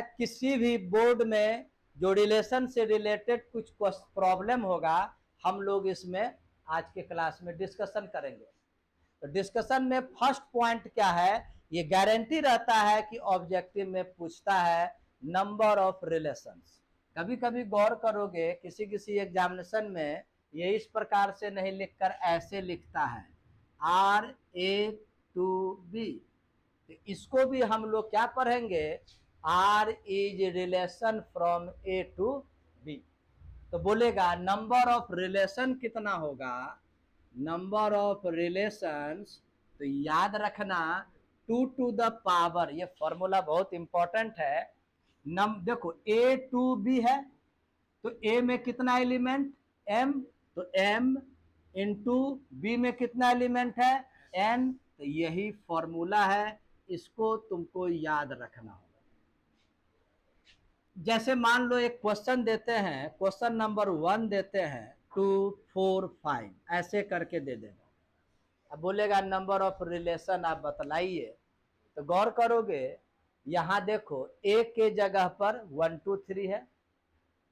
किसी भी बोर्ड में जो रिलेशन से रिलेटेड कुछ प्रॉब्लम होगा, हम लोग इसमें आज के क्लास में डिस्कशन करेंगे। तो डिस्कशन में फर्स्ट पॉइंट क्या है, ये गारंटी रहता है कि ऑब्जेक्टिव में पूछता है नंबर ऑफ रिलेशंस। कभी कभी गौर करोगे किसी किसी एग्जामिनेशन में ये इस प्रकार से नहीं लिखकर ऐसे लिखता है RA to B। तो इसको भी हम लोग क्या पढ़ेंगे, R is relation from A to B। तो बोलेगा नंबर ऑफ रिलेशन कितना होगा, नंबर ऑफ रिलेशंस, तो याद रखना 2 to the पावर, ये फॉर्मूला बहुत इंपॉर्टेंट है। देखो A to B है, तो A में कितना एलिमेंट M, तो M इंटू B में कितना एलिमेंट है N। तो यही फॉर्मूला है, इसको तुमको याद रखना होगा। जैसे मान लो एक क्वेश्चन देते हैं, क्वेश्चन नंबर 1 देते हैं 2 4 5 ऐसे करके दे देगा। अब बोलेगा नंबर ऑफ रिलेशन आप बतलाइए। तो गौर करोगे यहां देखो A के जगह पर 1 2 3 है,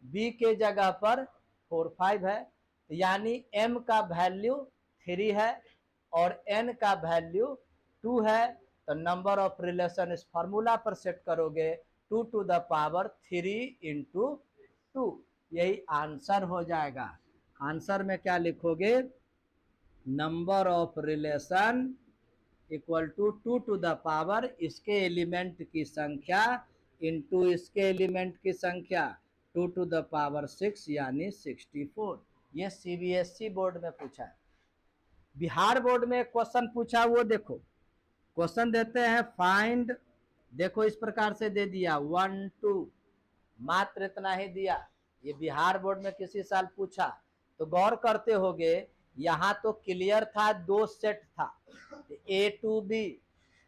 B के जगह पर 4 5 है, यानी M का वैल्यू 3 है और N का वैल्यू 2 है। तो नंबर ऑफ रिलेशन इस फॉर्मूला पर सेट करोगे 2 to the पावर 3 into 2, यही आंसर हो जाएगा। आंसर में क्या लिखोगे, number of relation equal to 2 to the power इसके एलिमेंट की संख्या इंटू इसके एलिमेंट की संख्या 2 to the पावर 6 यानी 64। ये CBSE बोर्ड में पूछा है। बिहार बोर्ड में क्वेश्चन पूछा, वो देखो क्वेश्चन देते हैं फाइंड, देखो इस प्रकार से दे दिया 1 2, मात्र इतना ही दिया। ये बिहार बोर्ड में किसी साल पूछा। तो गौर करते होगे यहां तो क्लियर था, 2 सेट था A to B,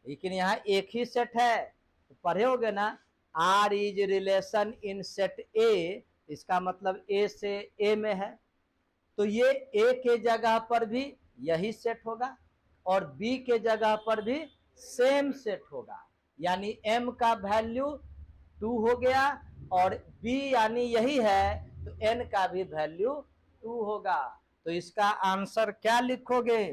लेकिन यहाँ एक ही सेट है। तो पढ़े होगे ना, R is relation in set A, इसका मतलब A से A में है। तो ये A के जगह पर भी यही सेट होगा और B के जगह पर भी सेम सेट होगा, यानी M का वैल्यू 2 हो गया और B यानी यही है, तो N का भी वैल्यू 2 होगा। तो इसका आंसर क्या लिखोगे,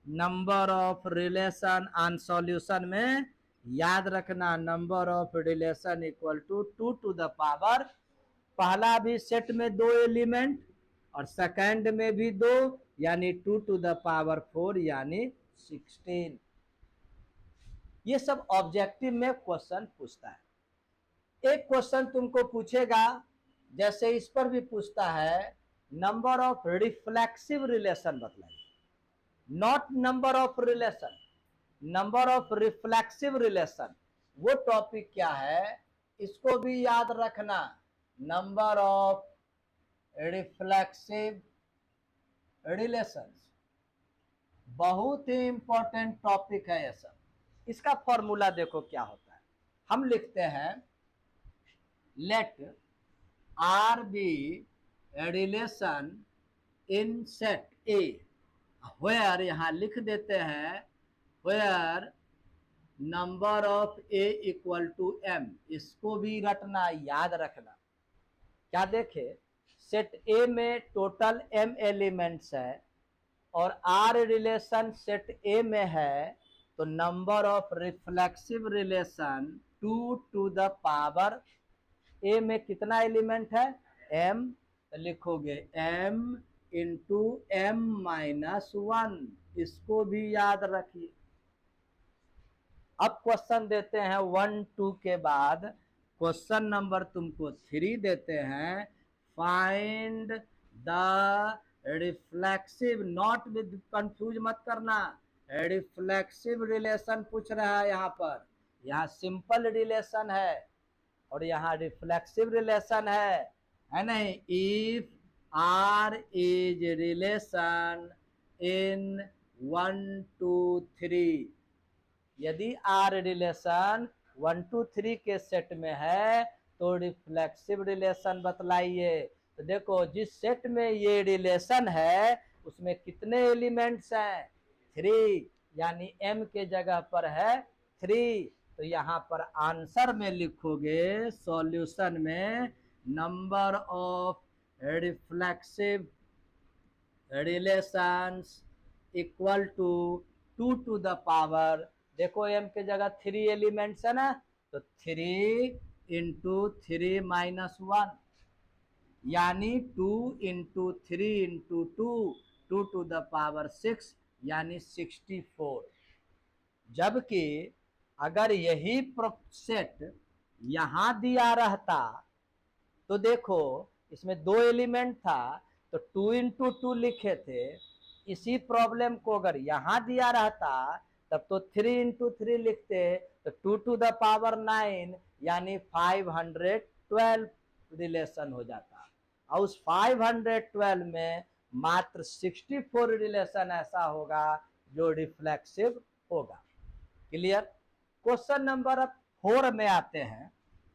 number of relation. On solution में याद रखना number of relation equal to 2 to the power, पहला भी सेट में 2 एलिमेंट और सेकंड में भी 2, यानी 2 to the पावर 4 यानी 16। ये सब ऑब्जेक्टिव में क्वेश्चन पूछता है। एक क्वेश्चन तुमको पूछेगा, जैसे इस पर भी पूछता है नंबर ऑफ रिफ्लेक्सिव रिलेशन बतलाइए, not number of relation, number of reflexive relation. वो टॉपिक क्या है, इसको भी याद रखना, नंबर ऑफ रिफ्लेक्सिव रिलेशंस, बहुत ही इंपॉर्टेंट टॉपिक है ये सब। इसका फॉर्मूला देखो क्या होता है, हम लिखते हैं late R be a relation in set A, where यहां लिख देते हैं where number of A equal to M। इसको भी रटना, याद रखना। क्या देखे, सेट A में टोटल M एलिमेंट्स है और R रिलेशन सेट A में है, तो number of reflexive relation 2 to the power A में कितना एलिमेंट है M, तो लिखोगे M इंटू M माइनस 1, इसको भी याद रखिए। अब क्वेश्चन देते हैं 1 2 के बाद क्वेश्चन नंबर तुमको 3 देते हैं, find the reflexive, not with confuse मत करना, रिफ्लेक्सिव रिलेशन पूछ रहा है यहाँ पर। यहाँ सिंपल रिलेशन है और यहाँ रिफ्लेक्सिव रिलेशन है नहीं। If R is relation in 1 2 3, यदि R रिलेशन 1 2 3 के सेट में है तो रिफ्लेक्सिव रिलेशन बतलाइए। तो देखो जिस सेट में ये रिलेशन है उसमें कितने एलिमेंट्स हैं, 3, यानी M के जगह पर है 3। तो यहाँ पर आंसर में लिखोगे, सॉल्यूशन में number of reflexive relations equal to 2 to the power, देखो m के जगह 3 एलिमेंट्स है ना, तो 3 इंटू 3 माइनस 1, यानी 2 into 3 into 2 to the power 6, यानी 64। जबकि अगर यही सेट यहां दिया रहता तो देखो इसमें 2 एलिमेंट था तो 2 इंटू 2 लिखे थे, इसी प्रॉब्लम को अगर यहां दिया रहता तब तो 3 इंटू 3 लिखते, तो 2 टू द पावर 9 यानी 512 रिलेशन हो जाता। और उस 512 में मात्र 64 रिलेशन ऐसा होगा जो रिफ्लेक्सिव होगा। क्लियर। क्वेश्चन नंबर 4 में आते हैं।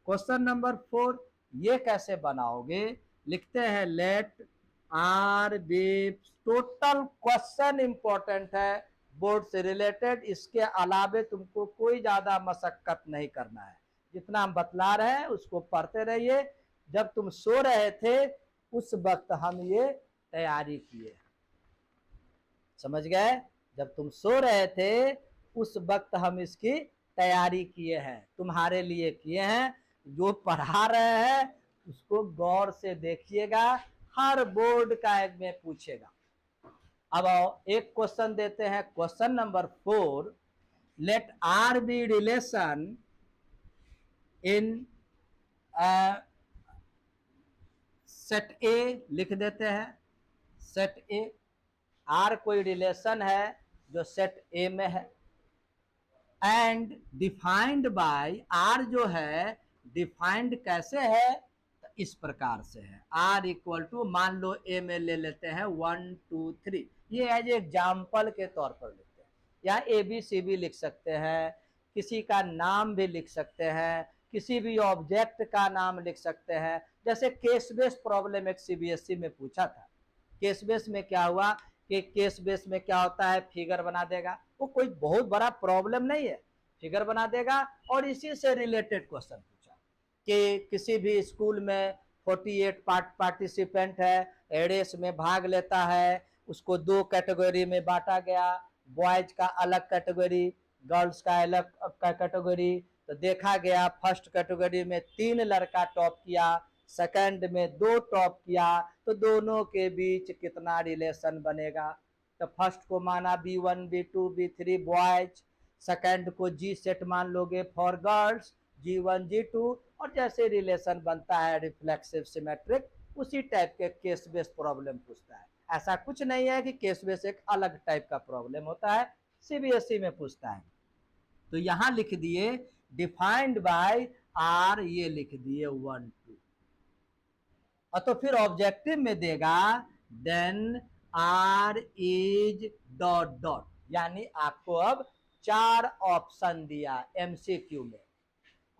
क्वेश्चन नंबर 4 ये कैसे बनाओगे, लिखते हैं let R be, total question important है, बोर्ड से रिलेटेड, इसके अलावे तुमको कोई ज्यादा मशक्कत नहीं करना है, जितना हम बतला रहे हैं उसको पढ़ते रहिए। जब तुम सो रहे थे उस वक्त हम ये तैयारी किए, समझ गए, जब तुम सो रहे थे उस वक्त हम इसकी तैयारी किए हैं, तुम्हारे लिए किए हैं। जो पढ़ा रहे हैं उसको गौर से देखिएगा, हर बोर्ड का एक में पूछेगा। अब एक क्वेश्चन देते हैं, question number 4, let R be relation in set A, लिख देते हैं सेट ए, आर कोई रिलेशन है जो सेट ए में है, एंड डिफाइंड बाय, आर जो है डिफाइंड कैसे है, तो इस प्रकार से है, आर इक्वल टू, मान लो ए में ले लेते हैं 1 2 3, ये एज एग्जाम्पल के तौर पर लेते हैं, या ए बी सी भी लिख सकते हैं, किसी का नाम भी लिख सकते हैं, किसी भी ऑब्जेक्ट का नाम लिख सकते हैं। जैसे केस बेस प्रॉब्लम एक सीबीएसई में पूछा था, केस बेस में क्या हुआ कि केस बेस में क्या होता है, फिगर बना देगा, वो कोई बहुत बड़ा प्रॉब्लम नहीं है, फिगर बना देगा। और इसी से रिलेटेड क्वेश्चन पूछा कि किसी भी स्कूल में 48 पार्टिसिपेंट है, रेस में भाग लेता है, उसको 2 कैटेगरी में बांटा गया, बॉयज का अलग कैटेगरी, गर्ल्स का अलग कैटेगरी। तो देखा गया फर्स्ट कैटेगरी में 3 लड़का टॉप किया, सेकंड में 2 टॉप किया, तो दोनों के बीच कितना रिलेशन बनेगा। तो फर्स्ट को माना B1 B2 B3 boys, second को जी सेट मान लोगे फॉर गर्ल्स, G1 G2, और जैसे रिलेशन बनता है रिफ्लेक्सिव सिमेट्रिक, उसी टाइप के केस बेस प्रॉब्लम पूछता है। ऐसा कुछ नहीं है कि केस बेस एक अलग टाइप का प्रॉब्लम होता है, सीबीएसई में पूछता है। तो यहां लिख दिए डिफाइंड बाय आर, ये लिख दिए 1 2, और तो फिर ऑब्जेक्टिव में देगा then R is dot dot, यानी आपको अब 4 ऑप्शन दिया एमसीक्यू में।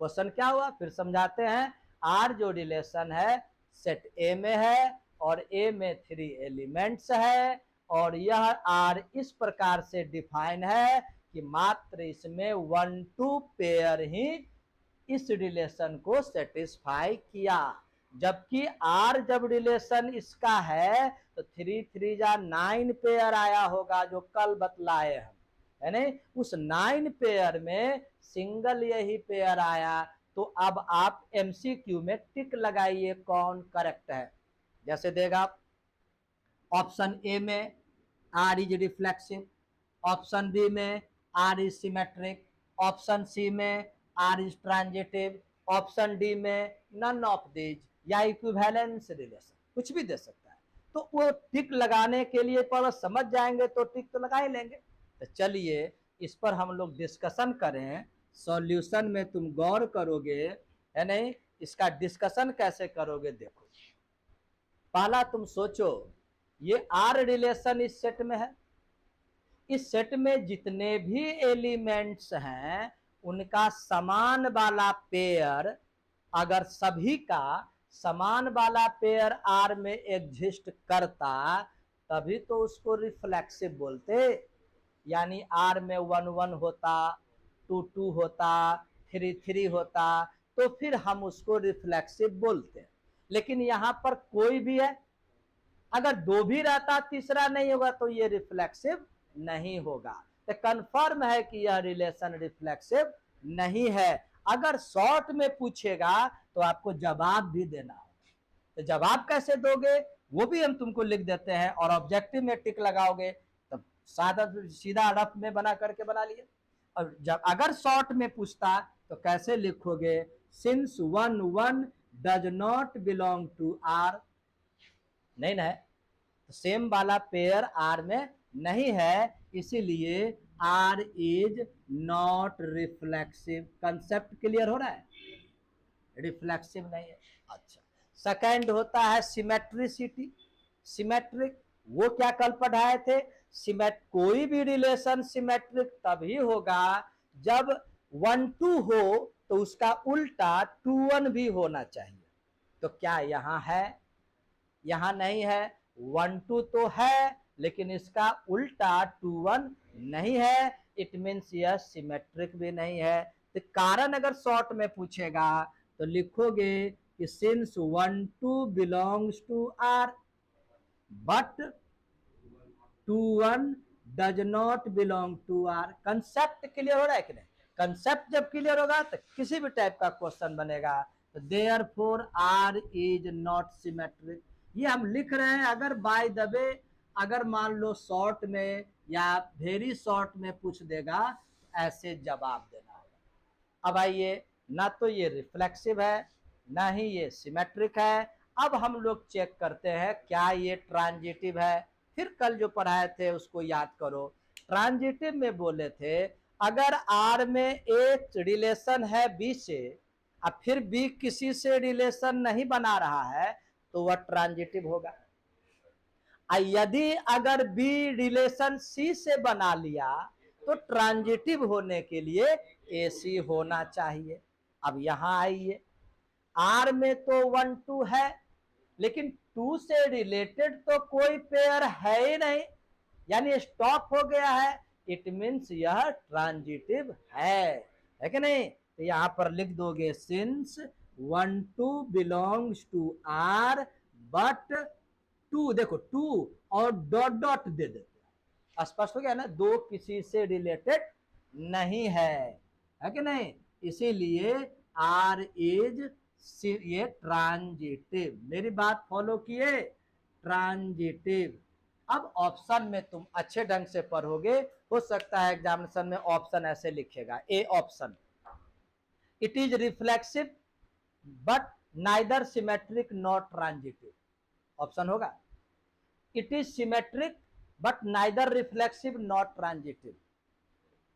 क्वेश्चन क्या हुआ फिर समझाते हैं। आर जो रिलेशन है सेट ए में है और ए में 3 एलिमेंट्स है, और यह आर इस प्रकार से डिफाइन है कि मात्र इसमें 1 2 पेयर ही इस रिलेशन को सेटिस्फाई किया। जबकि आर जब रिलेशन इसका है तो 3 3 जा 9 पेयर आया होगा, जो कल बतलाए हम, है नहीं, उस 9 पेयर में सिंगल यही पेयर आया। तो अब आप एमसीक्यू में टिक लगाइए कौन करेक्ट है। जैसे देगा ऑप्शन ए में R is reflexive, option B में R is symmetric, option C में R is transitive, option D में नन ऑफ दीज, या इक्विवेलेंस रिलेशन, कुछ भी दे सकता है। तो वो टिक लगाने के लिए पर समझ जाएंगे तो टिक तो लगा ही लेंगे। तो चलिए इस पर हम लोग डिस्कशन करें, सॉल्यूशन में तुम गौर करोगे, है नहीं, इसका डिस्कशन कैसे करोगे। देखो पहला तुम सोचो, ये आर रिलेशन इस सेट में है, इस सेट में जितने भी एलिमेंट्स हैं उनका समान वाला पेयर, अगर सभी का समान वाला पेयर आर में एग्जिस्ट करता तभी तो उसको रिफ्लेक्सिव बोलते। यानी आर में 1 1 होता, 2 2 होता, 3 3 होता तो फिर हम उसको रिफ्लेक्सिव बोलते हैं। लेकिन यहां पर कोई भी है, अगर 2 भी रहता तीसरा नहीं होगा तो ये रिफ्लेक्सिव नहीं होगा। तो कंफर्म है कि यह रिलेशन रिफ्लेक्सिव नहीं है। अगर शॉर्ट में पूछेगा तो आपको जवाब भी देना होगा। तो जवाब कैसे दोगे वो भी हम तुमको लिख देते हैं, और ऑब्जेक्टिव में टिक लगाओगे तब सादा सीधा रफ में बना करके बना लिए। और जब अगर शॉर्ट में पूछता तो कैसे लिखोगे, since 1 1 does not belong to R, नहीं ना है, तो सेम वाला पेयर आर में नहीं है, इसीलिए R is not reflexive. Concept clear हो रहा है, रिफ्लेक्सिव नहीं है। अच्छा, सेकंड होता है सिमेट्रिसिटी, सिमेट्रिक। वो क्या कल पढ़ाए थे, कोई भी रिलेशन सिमेट्रिक तभी होगा जब 1 2 हो तो उसका उल्टा 2 1 भी होना चाहिए। तो क्या यहां है, यहां नहीं है। 1 2 तो है लेकिन इसका उल्टा 2 1 नहीं है, इट मीन्स यह सिमेट्रिक भी नहीं है। तो कारण अगर शॉर्ट में पूछेगा तो लिखोगे कि since 1 2 belongs to R but 2 1 does not belong to R. Concept clear हो रहा है कि नहीं? कंसेप्ट जब क्लियर होगा तो किसी भी टाइप का क्वेश्चन बनेगा। तो therefore R is not symmetric, ये हम लिख रहे हैं। अगर बाय द वे अगर मान लो शॉर्ट में या वेरी शॉर्ट में पूछ देगा तो ऐसे जवाब देना होगा। अब आइए, ना तो ये रिफ्लेक्सिव है ना ही ये सिमेट्रिक है। अब हम लोग चेक करते हैं क्या ये ट्रांजिटिव है। फिर कल जो पढ़ाए थे उसको याद करो। ट्रांजिटिव में बोले थे अगर आर में एक रिलेशन है बी से अब फिर बी किसी से रिलेशन नहीं बना रहा है तो वह ट्रांजिटिव होगा। यदि अगर बी रिलेशन सी से बना लिया तो ट्रांजिटिव होने के लिए ए सी होना चाहिए। अब यहां आइए, आर में तो 1 2 है लेकिन 2 से रिलेटेड तो कोई पेयर है ही नहीं, यानी स्टॉप हो गया है। इट मीन्स यह ट्रांजिटिव है कि नहीं? तो यहां पर लिख दोगे since 1 2 belongs to R but 2, देखो 2 और डॉट डॉट दे देते, स्पष्ट हो गया ना, दो किसी से रिलेटेड नहीं है कि नहीं? इसीलिए आर इज, ये ट्रांजिटिव। मेरी बात फॉलो किए, ट्रांजिटिव। अब ऑप्शन में तुम अच्छे ढंग से पढ़ोगे, हो सकता है एग्जामिनेशन में ऑप्शन ऐसे लिखेगा, A option, it is reflexive but neither symmetric not transitive. Option होगा it is symmetric but neither reflexive not transitive.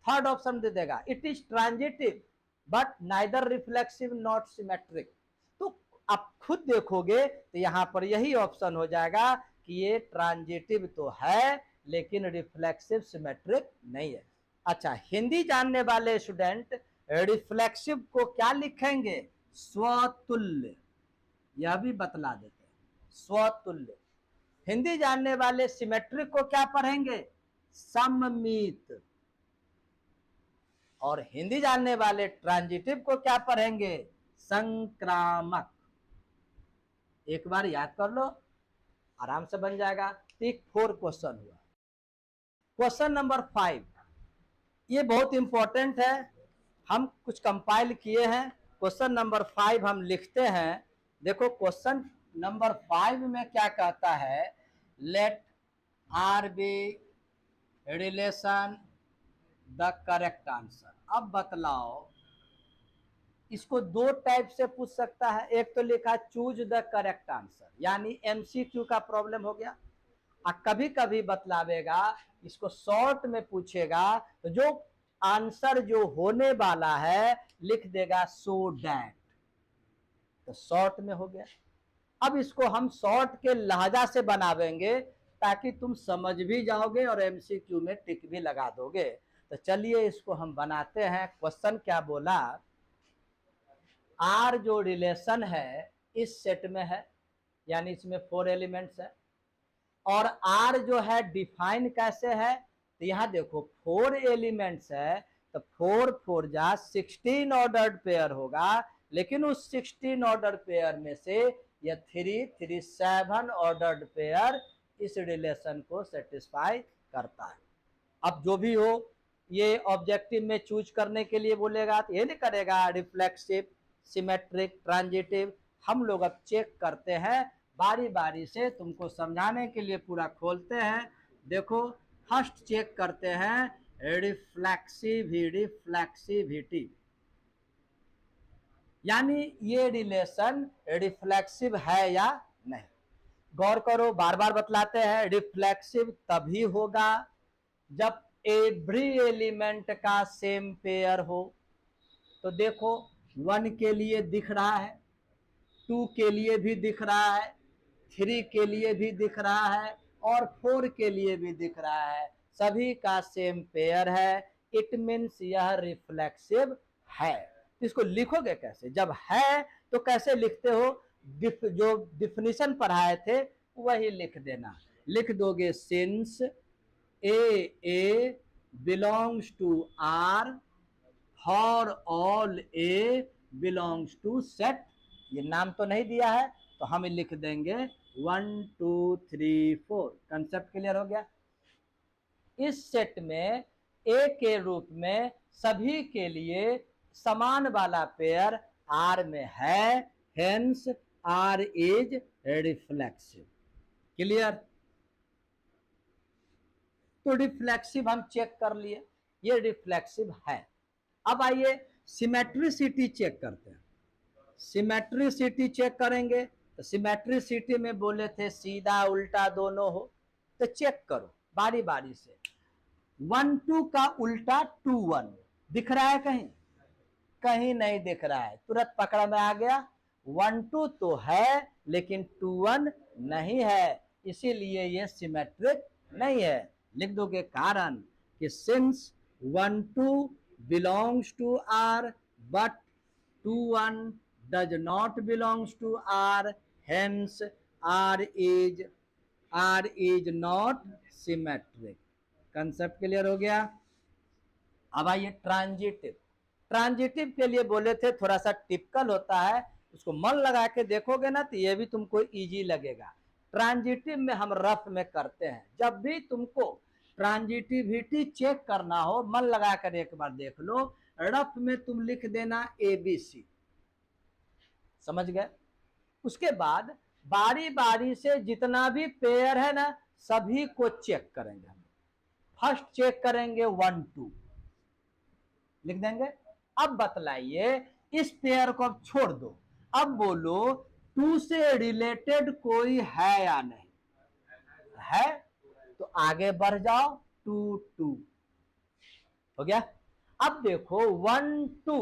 Third option दे देगा it is transitive but neither reflexive not symmetric. तो आप खुद देखोगे तो यहां पर यही ऑप्शन हो जाएगा कि ये ट्रांजिटिव तो है लेकिन रिफ्लेक्सिव सिमेट्रिक नहीं है। अच्छा, हिंदी जानने वाले स्टूडेंट रिफ्लेक्सिव को क्या लिखेंगे, स्वतुल्य, यह भी बतला देते हैं, स्वतुल्य। हिंदी जानने वाले सिमेट्रिक को क्या पढ़ेंगे, सममित। और हिंदी जानने वाले ट्रांजिटिव को क्या पढ़ेंगे, संक्रामक। एक बार याद कर लो, आराम से बन जाएगा। टिक 4 क्वेश्चन हुआ। क्वेश्चन नंबर 5, ये बहुत इंपॉर्टेंट है, हम कुछ कंपाइल किए हैं। क्वेश्चन नंबर 5 हम लिखते हैं। देखो क्वेश्चन नंबर 5 में क्या कहता है, let R be relation the correct answer. अब बतलाओ, इसको 2 टाइप से पूछ सकता है। एक तो लिखा चूज द करेक्ट आंसर, यानी एमसीक्यू का प्रॉब्लम हो गया। और कभी कभी बतलावेगा, इसको शॉर्ट में पूछेगा तो जो आंसर जो होने वाला है लिख देगा सो डैट, तो शॉर्ट में हो गया। अब इसको हम शॉर्ट के लहजा से बनावेंगे ताकि तुम समझ भी जाओगे और एमसीक्यू में टिक भी लगा दोगे। तो चलिए इसको हम बनाते हैं। क्वेश्चन क्या बोला, आर जो रिलेशन है इस सेट में है, यानी इसमें 4 एलिमेंट्स है। और आर जो है डिफाइन कैसे है, तो यहां देखो 4 एलिमेंट्स है तो 4 4 जा 16 ऑर्डर्ड पेयर होगा, लेकिन उस 16 ऑर्डर पेयर में से ये 3 3 7 ऑर्डर्ड पेयर इस रिलेशन को सेटिस्फाई करता है। अब जो भी हो, ये ऑब्जेक्टिव में चूज करने के लिए बोलेगा तो ये नहीं करेगा रिफ्लेक्सिव, सिमेट्रिक, ट्रांजिटिव। हम लोग अब चेक करते हैं बारी बारी से, तुमको समझाने के लिए पूरा खोलते हैं। देखो फर्स्ट चेक करते हैं रिफ्लेक्सिविटी, यानी ये रिलेशन रिफ्लेक्सिव है या नहीं। गौर करो, बार बार बतलाते हैं, रिफ्लेक्सिव तभी होगा जब एवरी एलिमेंट का सेम पेयर हो। तो देखो 1 के लिए दिख रहा है, 2 के लिए भी दिख रहा है, 3 के लिए भी दिख रहा है और 4 के लिए भी दिख रहा है, सभी का सेम पेयर है। इट मीन्स यह रिफ्लेक्सिव है। इसको लिखोगे कैसे? जब है तो कैसे लिखते हो? जो डिफिनीशन पढ़ाए थे वही लिख देना। लिख दोगे since A belongs to R for all A belongs to set. ये नाम तो नहीं दिया है तो हम लिख देंगे 1 2 3 4। कंसेप्ट क्लियर हो गया? इस सेट में ए के रूप में सभी के लिए समान वाला पेयर आर में है, hence R is reflexive. Clear? तो रिफ्लेक्सिव हम चेक कर लिए, ये रिफ्लेक्सिव है। अब आइए सिमेट्रिसिटी चेक करते हैं। सिमेट्रिसिटी चेक करेंगे तो सिमेट्रिसिटी में बोले थे सीधा उल्टा दोनों हो, तो चेक करो बारी बारी से। 1 2 का उल्टा 2 1 दिख रहा है कहीं? कहीं नहीं दिख रहा है, तुरंत पकड़ में आ गया। 1 2 तो है लेकिन 2 1 नहीं है, इसीलिए ये सिमेट्रिक नहीं है। लिख दोगे कारण कि since 1 2 belongs to R but 2 1 does not belongs to R, hence R is not symmetric। Concept clear हो गया? अब आइए ट्रांजिटिव। ट्रांजिटिव के लिए बोले थे थोड़ा सा टिपिकल होता है, उसको मन लगा के देखोगे ना तो ये भी तुमको इजी लगेगा। ट्रांजिटिव में हम रफ में करते हैं। जब भी तुमको ट्रांजिटिविटी चेक करना हो, मन लगा कर एक बार देख लो। रफ में तुम लिख देना ABC, समझ गए? उसके बाद बारी बारी से जितना भी पेयर है ना सभी को चेक करेंगे हम। फर्स्ट चेक करेंगे 1 2 लिख देंगे। अब बतलाइए इस पेयर को अब छोड़ दो, अब बोलो 2 से रिलेटेड कोई है या नहीं है, तो आगे बढ़ जाओ 2 2 हो गया। अब देखो 1 2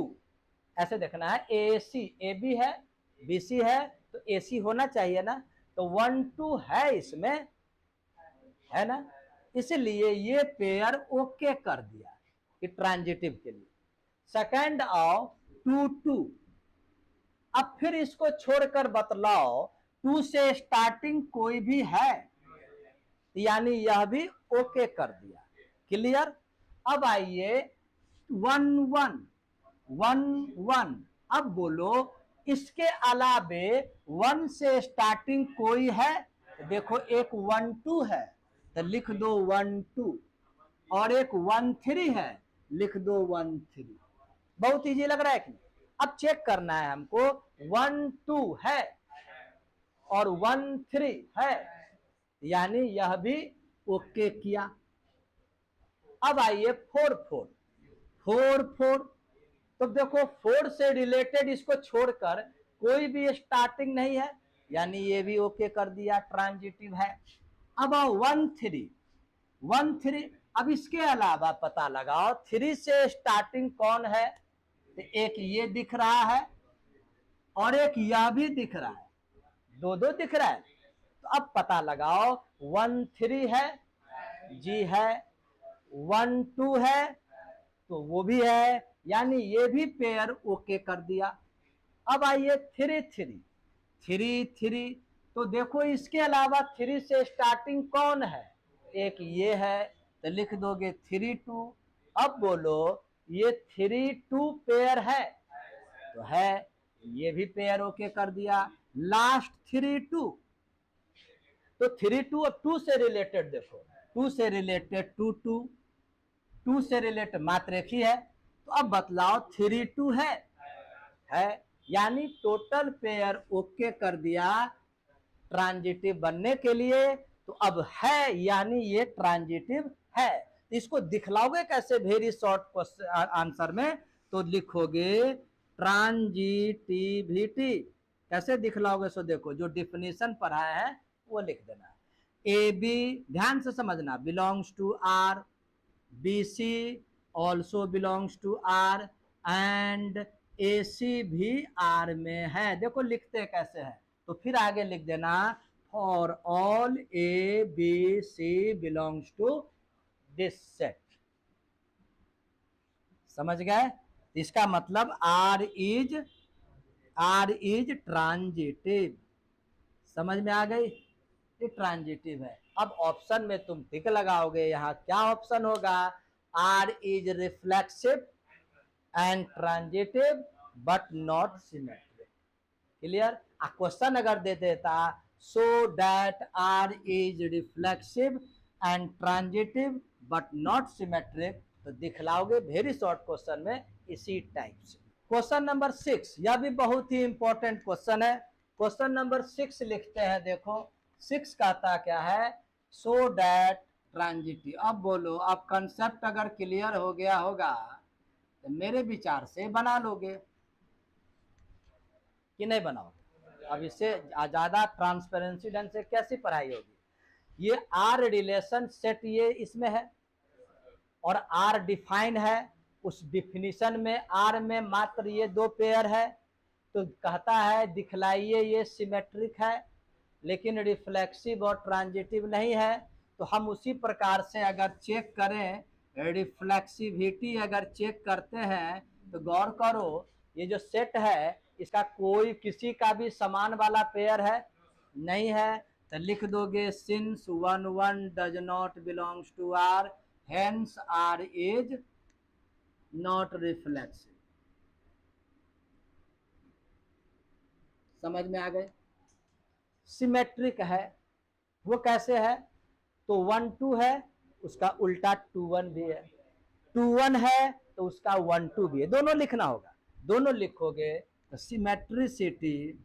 ऐसे देखना है, AC AB है, BC है तो AC होना चाहिए ना, तो 1 2 है इसमें, है ना, इसलिए ये पेयर ओके कर दिया कि ट्रांजिटिव के लिए। सेकंड आओ 2 2, अब फिर इसको छोड़कर बतलाओ 2 से स्टार्टिंग कोई भी है, यानी यह भी ओके कर दिया। क्लियर? अब आइए 1 1 1 1, अब बोलो इसके अलावे 1 से स्टार्टिंग कोई है, देखो एक 1 2 है तो लिख दो 1 2, और एक 1 3 है लिख दो 1 3। बहुत इजी लग रहा है कि? अब चेक करना है हमको 1 2 है और 1 3 है, यानी यह भी ओके किया। अब आइए 4 4 4 4, तो देखो 4 से रिलेटेड इसको छोड़कर कोई भी स्टार्टिंग नहीं है, यानी ये भी ओके कर दिया, ट्रांजिटिव है। अब आओ 1 3 1 3, अब इसके अलावा पता लगाओ 3 से स्टार्टिंग कौन है, तो एक ये दिख रहा है और एक यह भी दिख रहा है, दो दो दिख रहा है। तो अब पता लगाओ 1 3 है, जी है, 1 2 है तो वो भी है, यानी ये भी पेयर ओके कर दिया। अब आइए 3 3 3 3, तो देखो इसके अलावा 3 से स्टार्टिंग कौन है, एक ये है तो लिख दोगे 3 2। अब बोलो ये 3 2 पेयर है तो है, ये भी पेयर ओके कर दिया। लास्ट 3 2, तो 3 2 और 2 से रिलेटेड देखो, 2 से रिलेटेड 2 2, 2 से रिलेटेड मात्र एक ही है, तो अब बतलाओ 3 2 है, यानी टोटल पेयर ओके कर दिया ट्रांजिटिव बनने के लिए। तो अब है यानी ये ट्रांजिटिव है। इसको दिखलाओगे कैसे वेरी शॉर्ट आंसर में, तो लिखोगे ट्रांजिटिविटी। कैसे दिखलाओगे, सो देखो जो डिफिनीशन पढ़ाया है वो लिख देना। ए बी, ध्यान से समझना, belongs to R, B C also belongs to R, and A C भी आर में है। देखो लिखते कैसे है, तो फिर आगे लिख देना for all A B C belongs to this set. समझ गए? इसका मतलब आर इज ट्रांजिटिव। समझ में आ गई? ये ट्रांजिटिव है। अब ऑप्शन में तुम टिक लगाओगे, यहां क्या ऑप्शन होगा? R is reflexive and transitive but not symmetric. Clear? Question अगर दे देता so that R is reflexive and transitive but not symmetric, तो दिखलाओगे वेरी शॉर्ट क्वेश्चन में इसी टाइप से। क्वेश्चन नंबर 6, यह भी बहुत ही इंपॉर्टेंट क्वेश्चन है। क्वेश्चन नंबर 6 लिखते हैं, देखो 6 कहता क्या है? So that transitive. अब बोलो, अब कंसेप्ट अगर क्लियर हो गया होगा तो मेरे विचार से बना लोगे कि नहीं बनाओगे? अब इससे ज्यादा ट्रांसपेरेंसी ढंग से कैसी पढ़ाई होगी? ये आर रिलेशन सेट ये इसमें है और आर डिफाइन है, उस डिफिनीशन में आर में मात्र ये 2 पेयर है, तो कहता है दिखलाइए ये सिमेट्रिक है लेकिन रिफ्लेक्सिव और ट्रांजिटिव नहीं है। तो हम उसी प्रकार से अगर चेक करें, रिफ्लेक्सिविटी अगर चेक करते हैं, तो गौर करो ये जो सेट है इसका कोई किसी का भी समान वाला पेयर है नहीं है, तो लिख दोगे since 1 1 does not belongs to R, hence R is not reflexive. समझ में आ गए? सिमेट्रिक है, वो कैसे है? तो 1 2 है, उसका उल्टा 2 1 भी है, 2 1 है तो उसका 1 2 भी है। दोनों लिखना होगा, दोनों लिखोगे तो सिमेट्रिसिटी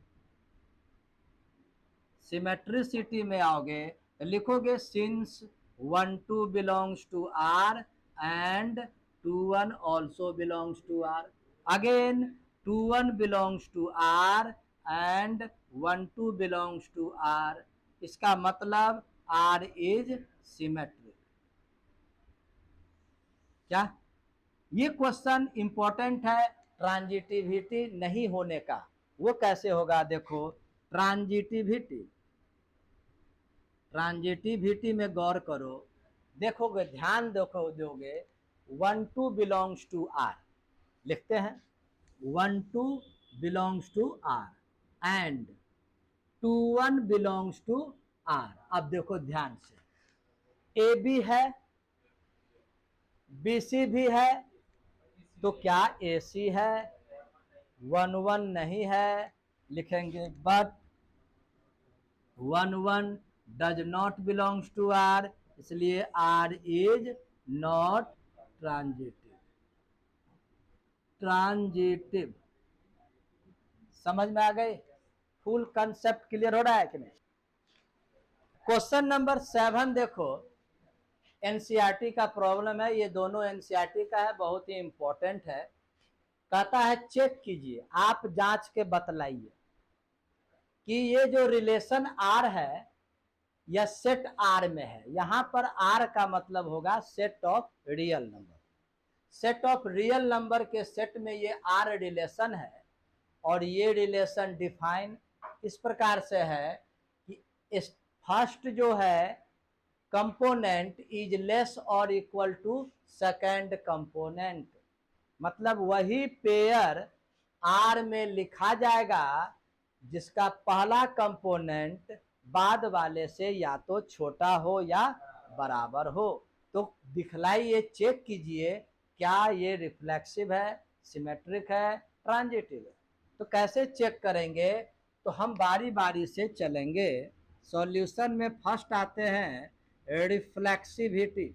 में आओगे तो लिखोगे since 1 2 belongs to R and 2 1 also belongs to R. Again 2 1 belongs to R and 1 2 belongs to R. इसका मतलब आर इज सिमेट्रिक। क्या ये क्वेश्चन इंपॉर्टेंट है ट्रांजिटिविटी नहीं होने का? वो कैसे होगा? देखो ट्रांजिटिविटी में गौर करो, देखोगे, ध्यान देखो दोगे, 1 2 बिलोंग्स टू आर लिखते हैं, 1 2 belongs to R and 2 1 belongs to R. अब देखो ध्यान से, ए बी है, बी सी भी है, तो क्या ए सी है? 1 1 नहीं है, लिखेंगे but 1 1 does not belongs to R, इसलिए आर इज नॉट ट्रांजिटिव। समझ में आ गई? फुल कंसेप्ट क्लियर हो रहा है कि नहीं? क्वेश्चन नंबर 7 देखो, एनसीईआरटी का प्रॉब्लम है, ये दोनों एनसीईआरटी का है, बहुत ही इंपॉर्टेंट है। कहता है चेक कीजिए, आप जांच के बतलाइए कि ये जो रिलेशन आर है यह सेट आर में है। यहां पर आर का मतलब होगा set of real number. Set of real number के सेट में ये आर रिलेशन है और ये रिलेशन डिफाइन इस प्रकार से है कि फर्स्ट जो है कंपोनेंट इज लेस और इक्वल टू सेकेंड कंपोनेंट। मतलब वही पेयर आर में लिखा जाएगा जिसका पहला कंपोनेंट बाद वाले से या तो छोटा हो या बराबर हो। तो दिखलाइए, चेक कीजिए क्या ये रिफ्लेक्सिव है, सिमेट्रिक है, ट्रांजिटिव है। तो कैसे चेक करेंगे, तो हम बारी बारी से चलेंगे। सॉल्यूशन में फर्स्ट आते हैं रिफ्लेक्सिविटी,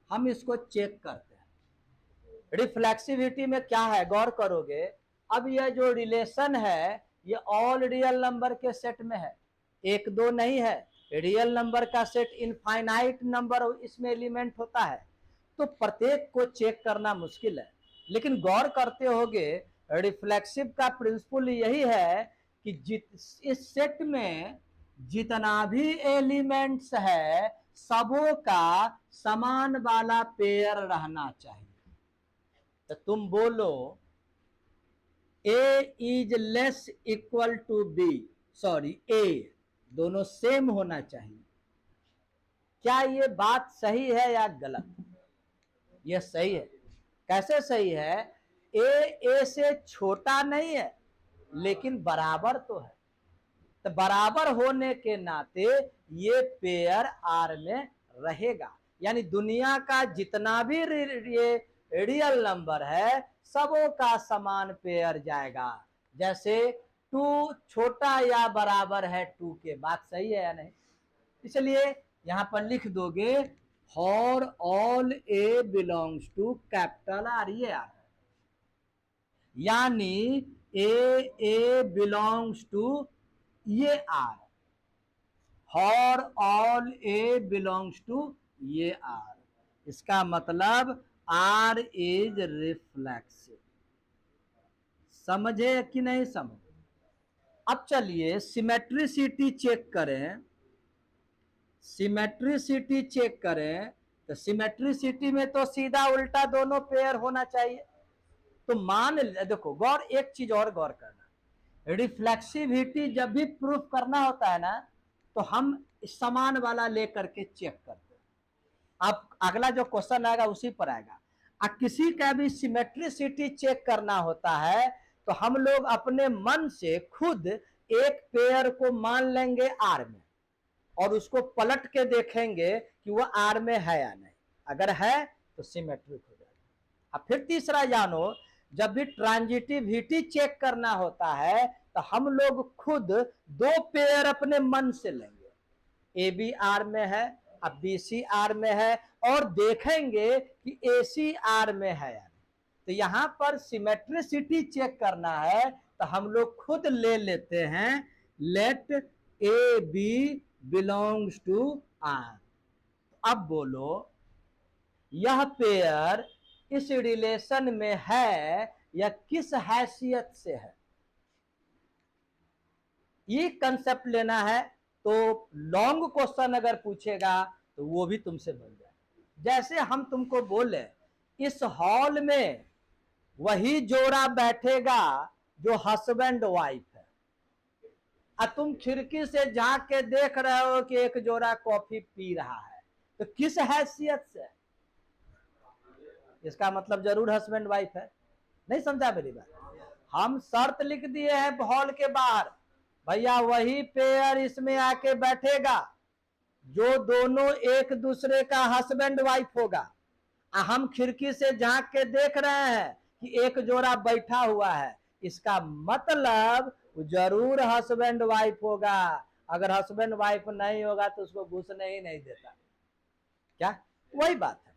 हम इसको चेक करते हैं। रिफ्लेक्सिविटी में क्या है, गौर करोगे, अब यह जो रिलेशन है ये ऑल रियल नंबर के सेट में है, एक दो नहीं है। रियल नंबर का सेट इनफाइनाइट नंबर इसमें एलिमेंट होता है, तो प्रत्येक को चेक करना मुश्किल है। लेकिन गौर करते होगे रिफ्लेक्सिव का प्रिंसिपल यही है कि इस सेट में जितना भी एलिमेंट्स है सबों का समान वाला पेयर रहना चाहिए। तो तुम बोलो A is less equal to B, sorry A, दोनों सेम होना चाहिए। क्या ये बात सही है या गलत? ये सही है। कैसे सही है? ए से छोटा नहीं है लेकिन बराबर तो है, तो बराबर होने के नाते ये पेयर आर में रहेगा। यानी दुनिया का जितना भी ये रियल नंबर है सबों का समान पेयर जाएगा। जैसे 2 छोटा या बराबर है 2 के, बात सही है या नहीं? इसलिए यहां पर लिख दोगे for all A belongs to capital R, ये आर, यानी ए बिलोंग्स टू ये R, for all A belongs to ये आर, इसका मतलब आर इज रिफ्लेक्सिव। समझे कि नहीं समझे? अब चलिए सिमेट्रिसिटी चेक करें। सिमेट्रिसिटी चेक करें तो सिमेट्रिसिटी में तो सीधा उल्टा दोनों पेयर होना चाहिए। तो मान देखो गौर, एक चीज और गौर करना, रिफ्लेक्सिविटी जब भी प्रूफ करना होता है ना तो हम समान वाला लेकर के चेक करते हैं। अब अगला जो क्वेश्चन आएगा उसी पर आएगा। अब किसी का भी सिमेट्रिसिटी चेक करना होता है तो हम लोग अपने मन से खुद एक पेयर को मान लेंगे आर में और उसको पलट के देखेंगे कि वह आर में है या नहीं, अगर है तो सिमेट्रिक हो जाएगा। अब फिर तीसरा जानो, जब भी ट्रांजिटिविटी चेक करना होता है तो हम लोग खुद 2 पेयर अपने मन से लेंगे, ए बी आर में है, अब बी सी आर में है, और देखेंगे कि ए सी आर में है या नहीं। तो यहां पर सिमेट्रिसिटी चेक करना है तो हम लोग खुद ले लेते हैं let A B belongs to R. अब बोलो यह पेयर इस रिलेशन में है या किस हैसियत से है, ये कंसेप्ट लेना है। तो लॉन्ग क्वेश्चन अगर पूछेगा तो वो भी तुमसे बन जाए। जैसे हम तुमको बोले इस हॉल में वही जोड़ा बैठेगा जो हस्बैंड वाइफ है, और तुम खिड़की से झांक के देख रहे हो कि एक जोड़ा कॉफी पी रहा है, तो किस हैसियत से? इसका मतलब जरूर हस्बैंड वाइफ है। नहीं समझा मेरी बात? हम शर्त लिख दिए हैं हॉल के बाहर, भैया वही पेयर इसमें आके बैठेगा जो दोनों एक दूसरे का हस्बैंड वाइफ होगा। हम खिड़की से झांक के देख रहे हैं कि एक जोड़ा बैठा हुआ है, इसका मतलब जरूर हस्बैंड वाइफ होगा। अगर हस्बैंड वाइफ नहीं होगा तो उसको घुसने ही नहीं देता। क्या? वही बात है।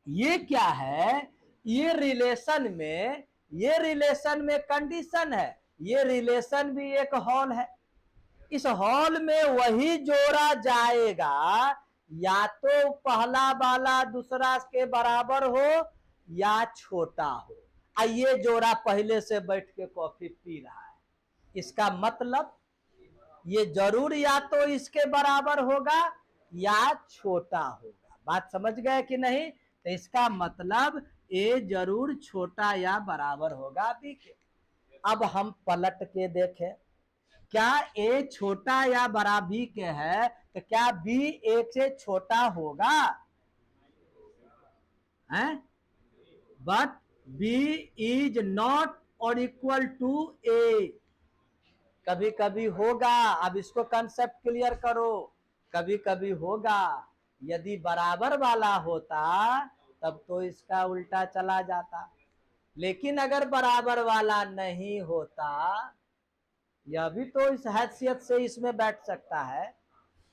ये क्या है, ये रिलेशन में कंडीशन है। ये रिलेशन भी एक हॉल है, इस हॉल में वही जोड़ा जाएगा या तो पहला वाला दूसरा के बराबर हो या छोटा हो। ये जोड़ा पहले से बैठ के कॉफी पी रहा है, इसका मतलब ये जरूर या तो इसके बराबर होगा या छोटा होगा। बात समझ गए कि नहीं? तो इसका मतलब ए जरूर छोटा या बराबर होगा बी के। अब हम पलट के देखें, क्या ए छोटा या बराबर बी के है तो क्या बी ए से छोटा होगा? हैं? बट बी इज नॉट और इक्वल टू ए। कभी कभी होगा, अब इसको कंसेप्ट क्लियर करो, कभी कभी होगा। यदि बराबर वाला होता तब तो इसका उल्टा चला जाता। लेकिन अगर बराबर वाला नहीं होता, यह भी तो इस हैसियत से इसमें बैठ सकता है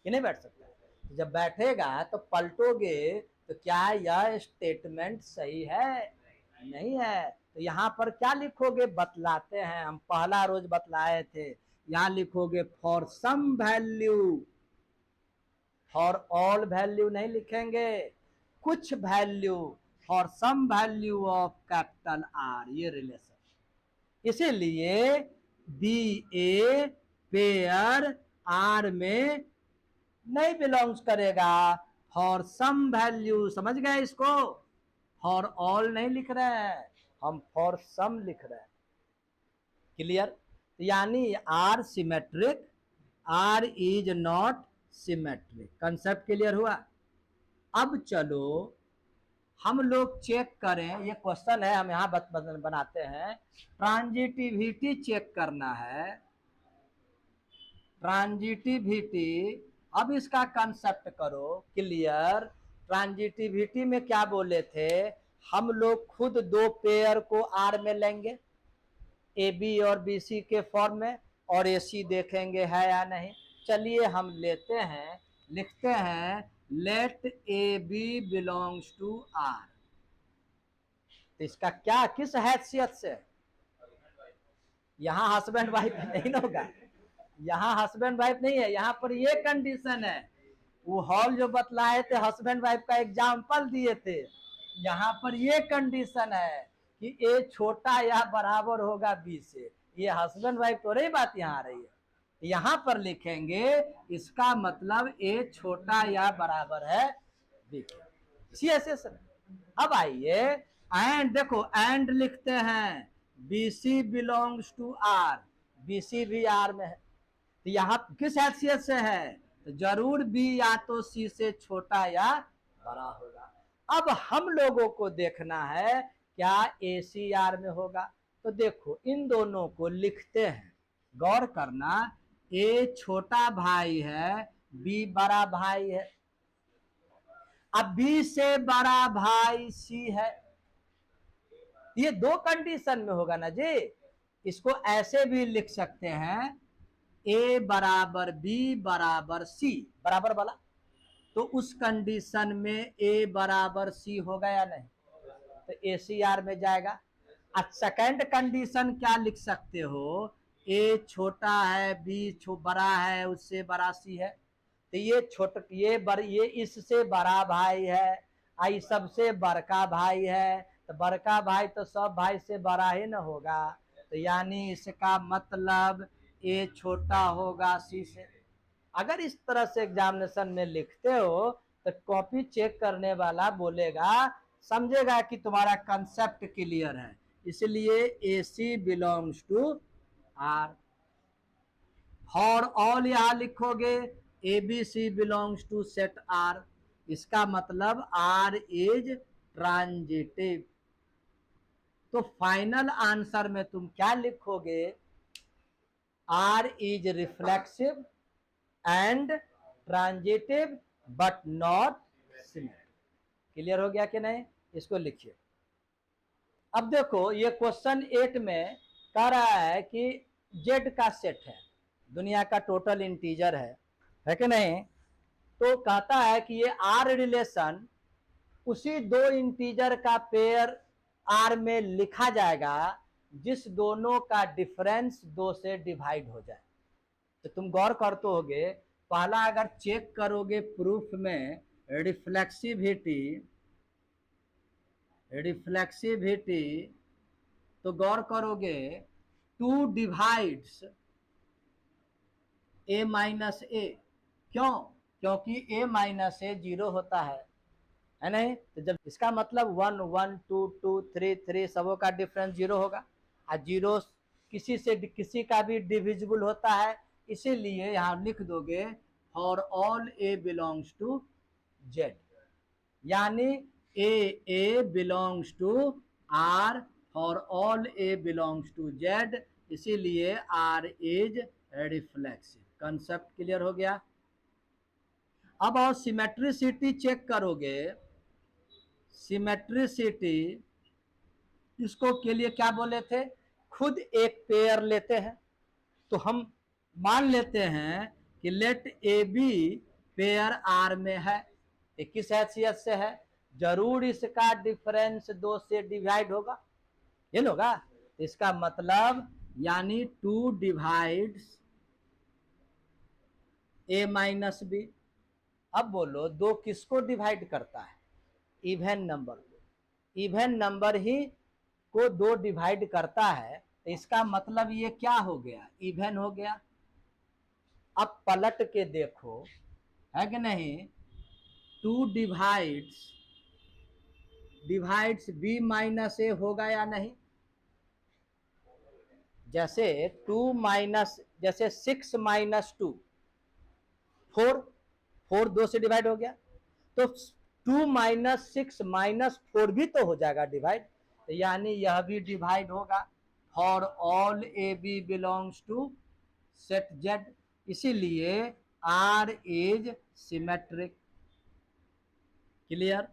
कि नहीं बैठ सकता। जब बैठेगा तो पलटोगे तो क्या यह स्टेटमेंट सही है? नहीं है। तो यहाँ पर क्या लिखोगे? बतलाते हैं, हम पहला रोज बतलाए थे। यहाँ लिखोगे for some value, for all value नहीं लिखेंगे, कुछ value, for some value of capital R, ये रिलेशन। इसीलिए बी ए पेयर आर में नहीं बिलोंग्स करेगा, फॉर सम वैल्यू, समझ गए इसको? फॉर ऑल नहीं लिख रहे हैं हम, फॉर सम लिख रहे हैं। क्लियर? यानी R symmetric, R is not symmetric. Concept clear हुआ? अब चलो हम लोग चेक करें, ये क्वेश्चन है, हम यहां बनाते हैं। ट्रांजिटिविटी चेक करना है, ट्रांजिटिविटी। अब इसका कंसेप्ट करो क्लियर। ट्रांजिटिविटी में क्या बोले थे हम लोग? खुद दो पेयर को आर में लेंगे, ए बी और बी सी के फॉर्म में, और ए सी देखेंगे है या नहीं। चलिए हम लेते हैं, लिखते हैं let A B belongs to R. तो इसका क्या, किस हैसियत से? यहाँ हस्बैंड वाइफ नहीं होगा, यहाँ हस्बैंड वाइफ नहीं है, यहाँ पर ये कंडीशन है। वो हॉल जो बतलाए थे हस्बैंड वाइफ का एग्जाम्पल दिए थे, यहाँ पर ये कंडीशन है कि ए छोटा या बराबर होगा बी से। ये हस्बैंड वाइफ तो रही बात यहाँ आ रही है। यहाँ पर लिखेंगे इसका मतलब ए छोटा या बराबर है बी के। अब आइए एंड, देखो एंड लिखते हैं, B C belongs to R, B C भी आर में है। तो यहाँ किस हैसियत से है? तो जरूर बी या तो सी से छोटा या बड़ा होगा। अब हम लोगों को देखना है क्या ए सी आर में होगा। तो देखो इन दोनों को लिखते हैं, गौर करना, ए छोटा भाई है, बी बड़ा भाई है। अब बी से बड़ा भाई सी है, ये दो कंडीशन में होगा ना जी। इसको ऐसे भी लिख सकते हैं, ए बराबर बी बराबर सी, बराबर वाला। तो उस कंडीशन में ए बराबर सी होगा या नहीं? तो ए सी आर में जाएगा। अब सेकेंड कंडीशन क्या लिख सकते हो? ए छोटा है, बी बड़ा है, उससे बड़ा सी है। तो ये ये इससे बड़ा भाई है, आई सबसे बड़का भाई है। तो बड़का भाई तो सब भाई से बड़ा ही ना होगा। तो यानी इसका मतलब ए छोटा होगा सी से। अगर इस तरह से एग्जामिनेशन में लिखते हो तो कॉपी चेक करने वाला बोलेगा, समझेगा कि तुम्हारा कंसेप्ट क्लियर है। इसलिए A C belongs to R. For all यहां लिखोगे A B C belongs to set R, इसका मतलब आर इज ट्रांजिटिव। तो फाइनल आंसर में तुम क्या लिखोगे? R is reflexive and transitive but not symmetric. Clear हो गया कि नहीं? इसको लिखिए। अब देखो ये क्वेश्चन 8 में कह रहा है कि जेड का सेट है, दुनिया का टोटल इंटीजर है कि नहीं? तो कहता है कि ये आर रिलेशन उसी दो इंटीजर का पेयर आर में लिखा जाएगा जिस दोनों का डिफरेंस 2 से डिवाइड हो जाए। तो तुम गौर करते होगे, पहला अगर चेक करोगे प्रूफ में रिफ्लेक्सिविटी, रिफ्लेक्सिविटी, तो गौर करोगे 2 डिवाइड्स ए माइनस ए। क्यों? क्योंकि ए माइनस ए 0 होता है नहीं? तो जब इसका मतलब 1 1 2 2 3 3 सबों का डिफरेंस 0 होगा, और 0 किसी से किसी का भी डिविजिबल होता है। इसीलिए यहां लिख दोगे for all A belongs to Z, यानी A belongs to R, for all A belongs to Z, इसीलिए R is reflexive. Concept clear हो गया? अब और सिमेट्रिसिटी चेक करोगे, सिमेट्रिसिटी इसको के लिए क्या बोले थे, खुद एक पेयर लेते हैं। तो हम मान लेते हैं कि let A B pair R में है, किस हैसियत से है, जरूर इसका डिफरेंस 2 से डिवाइड होगा, ये होगा। इसका मतलब यानी 2 डिवाइड्स ए माइनस बी। अब बोलो 2 किसको डिवाइड करता है, इवन नंबर को, इवन नंबर ही को 2 डिवाइड करता है। तो इसका मतलब ये क्या हो गया, इवन हो गया। अब पलट के देखो, है कि नहीं, 2 डिवाइड्स बी माइनस ए होगा या नहीं। जैसे 2 माइनस, जैसे 6 माइनस 2 4, 4 2 से डिवाइड हो गया, तो 2 माइनस 6 माइनस 4 भी तो हो जाएगा डिवाइड, तो यानी यह भी डिवाइड होगा। For all A B belongs to set Z, इसीलिए आर इज सिमेट्रिक। क्लियर।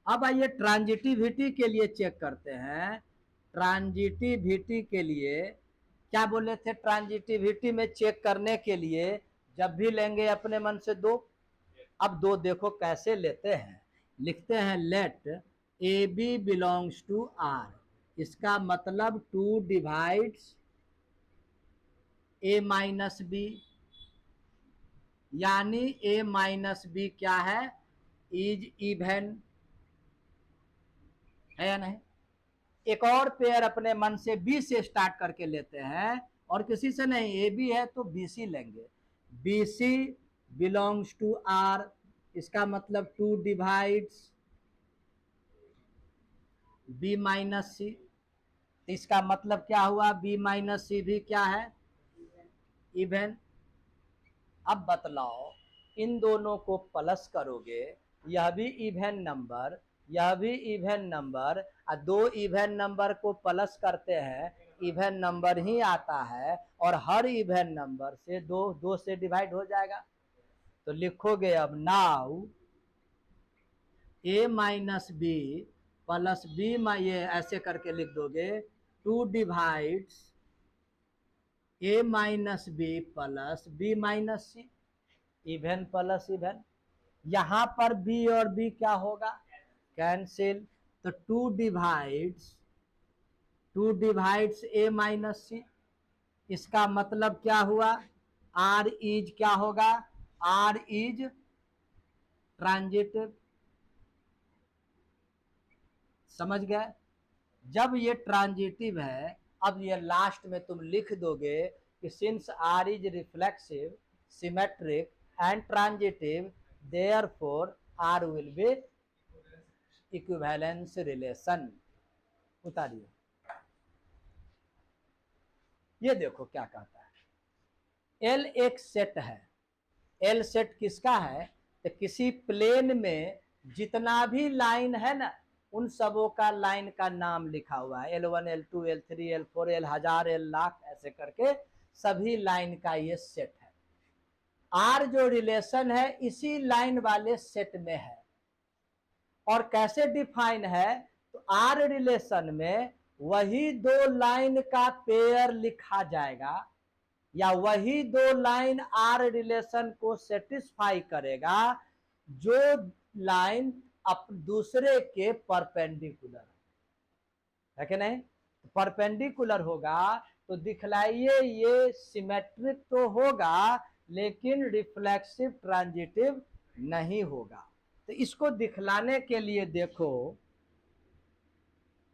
अब आइए ट्रांजिटिविटी के लिए चेक करते हैं। ट्रांजिटिविटी के लिए क्या बोले थे, ट्रांजिटिविटी में चेक करने के लिए जब भी लेंगे अपने मन से 2। अब 2 देखो कैसे लेते हैं, लिखते हैं let A B belongs to R, इसका मतलब 2 डिवाइड्स ए माइनस बी, यानी ए माइनस बी क्या है, इज इवन, है या नहीं। एक और पेयर अपने मन से बी से स्टार्ट करके लेते हैं, और किसी से नहीं, ए बी है तो बी सी लेंगे, B C belongs to R, इसका मतलब 2 डिवाइड्स बी माइनस सी, इसका मतलब क्या हुआ, बी माइनस सी भी क्या है, इवन। अब बतलाओ, इन दोनों को प्लस करोगे, यह भी इवन नंबर, यह भी इवन नंबर, और 2 इवन नंबर को प्लस करते हैं, इवन नंबर ही आता है, और हर इवन नंबर से 2 से डिवाइड हो जाएगा। तो लिखोगे अब now A minus B plus B, ये ऐसे करके लिख दोगे, 2 divides A minus B plus B minus C, even plus even. यहां पर बी और बी क्या होगा, कैंसिल, तो 2 डिवाइड्स ए माइनस सी, इसका मतलब क्या हुआ, आर इज क्या होगा, आर इज ट्रांजिटिव। समझ गए। जब ये ट्रांजिटिव है, अब ये लास्ट में तुम लिख दोगे कि since R is reflexive, symmetric and transitive, therefore R will be equivalence relation. उतारिए, ये देखो क्या कहता है, एल एक सेट है, एल सेट किसका है, तो किसी प्लेन में जितना भी लाइन है ना, उन सबों का लाइन का नाम लिखा हुआ है, L1 L2 L3 L4 L हजार L लाख, ऐसे करके सभी लाइन का ये सेट है। आर जो रिलेशन है इसी लाइन वाले सेट में है, और कैसे डिफाइन है, तो आर रिलेशन में वही 2 लाइन का पेयर लिखा जाएगा, या वही 2 लाइन आर रिलेशन को सेटिस्फाई करेगा जो लाइन अप दूसरे के परपेंडिकुलर है कि नहीं। परपेंडिकुलर होगा तो दिखलाइए ये सिमेट्रिक तो होगा, लेकिन रिफ्लेक्सिव ट्रांजिटिव नहीं होगा। तो इसको दिखलाने के लिए देखो,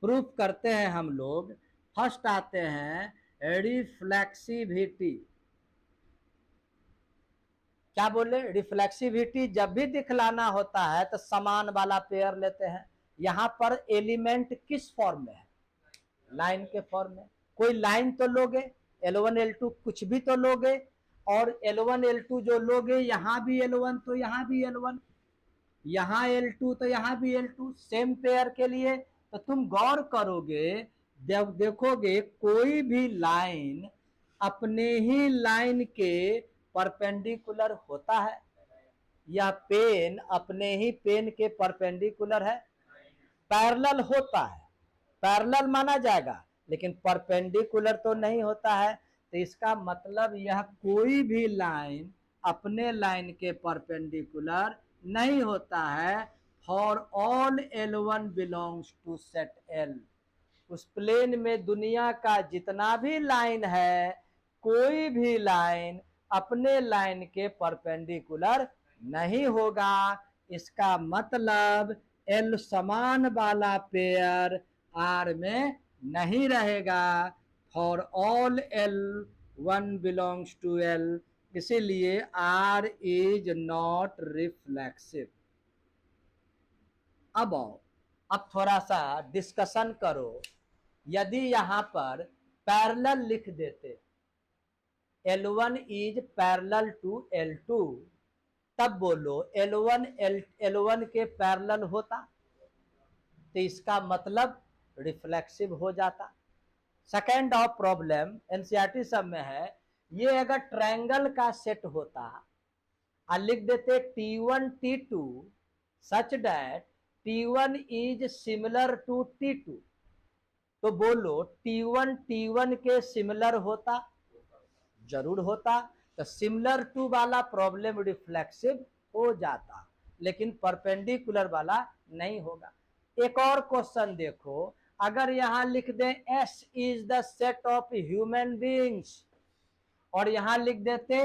प्रूफ करते हैं हम लोग। फर्स्ट आते हैं रिफ्लेक्सिविटी। क्या बोले, रिफ्लेक्सिविटी जब भी दिखलाना होता है तो समान वाला पेयर लेते हैं। यहां पर एलिमेंट किस फॉर्म में है, लाइन के फॉर्म में। कोई लाइन तो लोगे, L1 L2 कुछ भी तो लोगे, और L1 L2 जो लोगे, यहां भी L1 तो यहां भी L1, यहां L2 तो यहां भी L2, सेम पेयर के लिए। तो तुम गौर करोगे, जब देखोगे कोई भी लाइन अपने ही लाइन के परपेंडिकुलर होता है, या पेन अपने ही पेन के परपेंडिकुलर है, पैरेलल होता है, पैरेलल माना जाएगा, लेकिन परपेंडिकुलर तो नहीं होता है। तो इसका मतलब यह कोई भी लाइन अपने लाइन के परपेंडिकुलर नहीं होता है। For all L1 belongs to set L, उस प्लेन में दुनिया का जितना भी लाइन है, कोई भी लाइन अपने लाइन के परपेंडिकुलर नहीं होगा। इसका मतलब L समान वाला पेयर R में नहीं रहेगा। For all L1 belongs to L, इसीलिए R इज नॉट रिफ्लेक्सिव। अब थोड़ा सा डिस्कशन करो। यदि यहां पर पैरेलल लिख देते, L1 is parallel to L2, तब बोलो L1 के पैरेलल होता, तो इसका मतलब रिफ्लेक्सिव हो जाता। सेकेंड ऑफ प्रॉब्लम एनसीईआरटी सब में है, ये अगर ट्रायंगल का सेट होता और लिख देते T1 T2 such that T1 is similar to T2, तो बोलो T1 T1 के सिमिलर होता? जरूर होता। तो सिमिलर टू वाला प्रॉब्लम रिफ्लेक्सिव हो जाता, लेकिन परपेंडिकुलर वाला नहीं होगा। एक और क्वेश्चन देखो, अगर यहां लिख दें S is the set of human beings, और यहां लिख देते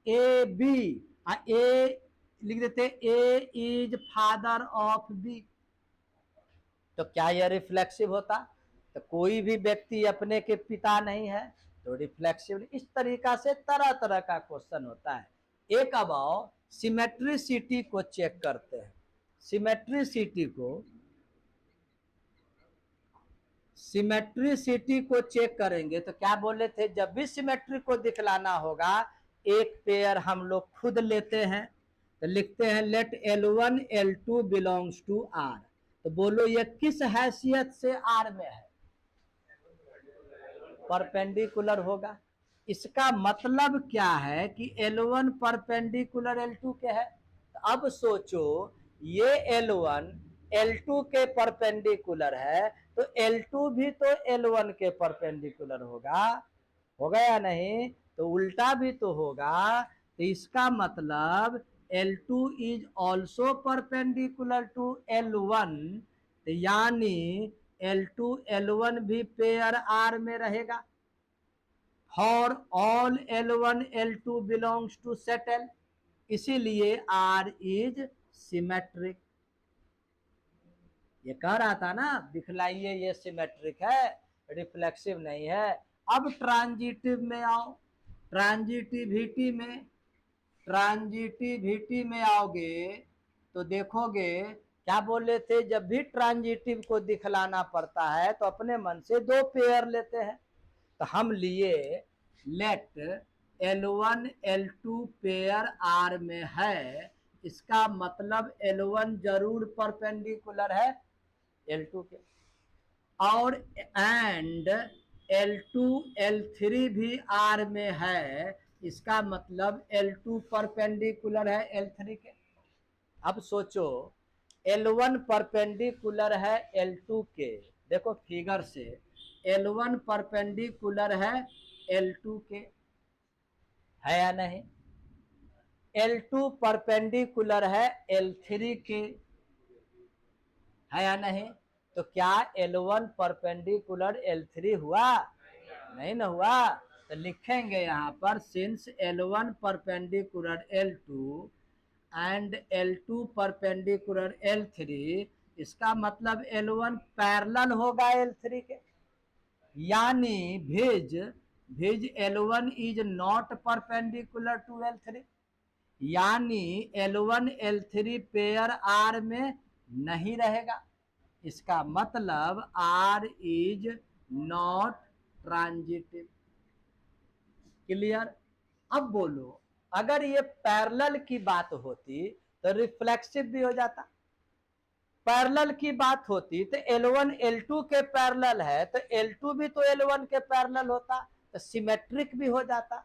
ए बी, ए लिख देते ए इज फादर ऑफ बी, तो क्या यह रिफ्लेक्सिव होता? तो कोई भी व्यक्ति अपने के पिता नहीं है, तो रिफ्लेक्सिव। इस तरीका से तरह तरह का क्वेश्चन होता है। एक अब आओ सिमेट्रिसिटी को चेक करते हैं। सिमेट्रिसिटी को चेक करेंगे तो क्या बोले थे, जब भी सिमेट्री को दिखलाना होगा, एक पेयर हम लोग खुद लेते हैं, तो लिखते हैं late L1 L2 belongs to R। तो बोलो ये किस हैसियत से R में है? परपेंडिकुलर होगा। इसका मतलब क्या है कि L1 परपेंडिकुलर L2 के है। तो अब सोचो, ये L1 L2 के परपेंडिकुलर है, तो L2 भी तो L1 के परपेंडिकुलर होगा या नहीं? तो उल्टा भी तो होगा। तो इसका मतलब L2 is also perpendicular to L1, तो यानी L2 L1 भी पेयर R में रहेगा। For all L1 L2 belongs to set L, इसीलिए R इज सिमेट्रिक। ये कह रहा था ना, दिखलाइए ये सिमेट्रिक है, रिफ्लेक्सिव नहीं है। अब ट्रांजिटिव में आओ, ट्रांजिटिविटी में आओगे तो देखोगे क्या बोले थे, जब भी ट्रांजिटिव को दिखलाना पड़ता है तो अपने मन से दो पेयर लेते हैं। तो हम लिए late L1 L2 pair R में है, इसका मतलब L1 जरूर परपेंडिकुलर है L2 के, और एंड L2 L3 भी R में है, इसका मतलब L2 परपेंडिकुलर है L3 के। अब सोचो L1 परपेंडिकुलर है L2 के, देखो फिगर से L1 परपेंडिकुलर है L2 के, है या नहीं? L2 परपेंडिकुलर है L3 के, है या नहीं? तो क्या L1 परपेंडिकुलर L3 हुआ? नहीं ना हुआ। तो लिखेंगे यहाँ पर since L1 perpendicular L2 and L2 perpendicular L3, इसका मतलब L1 पैरेलल होगा L3 के, यानी भेज L1 is not perpendicular to L3, यानी L1 L3 पेयर R में नहीं रहेगा। इसका मतलब R is not transitive. Clear? अब बोलो, अगर ये पैरेलल की बात होती तो रिफ्लेक्सिव भी हो जाता। पैरेलल की बात होती तो L1 L2 के पैरेलल है, तो L2 भी तो L1 के पैरेलल होता, तो सिमेट्रिक भी हो जाता।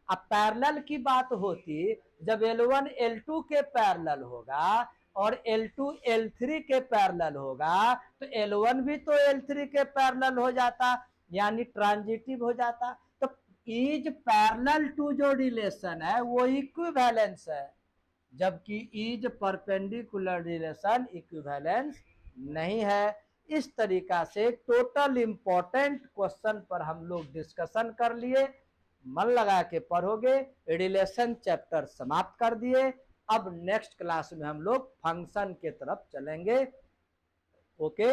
अब पैरेलल की बात होती, जब L1 L2 के पैरेलल होगा और L2 L3 के पैरेलल होगा तो L1 भी तो L3 के पैरेलल हो जाता, यानी ट्रांजिटिव हो जाता। तो इज पैरेलल टू जो रिलेशन है वो इक्विवेलेंस है, जबकि इज परपेंडिकुलर रिलेशन इक्विवेलेंस नहीं है। इस तरीका से टोटल इंपॉर्टेंट क्वेश्चन पर हम लोग डिस्कशन कर लिए, मन लगा के पढ़ोगे। रिलेशन चैप्टर समाप्त कर दिए। अब नेक्स्ट क्लास में हम लोग फंक्शन के तरफ चलेंगे। ओके।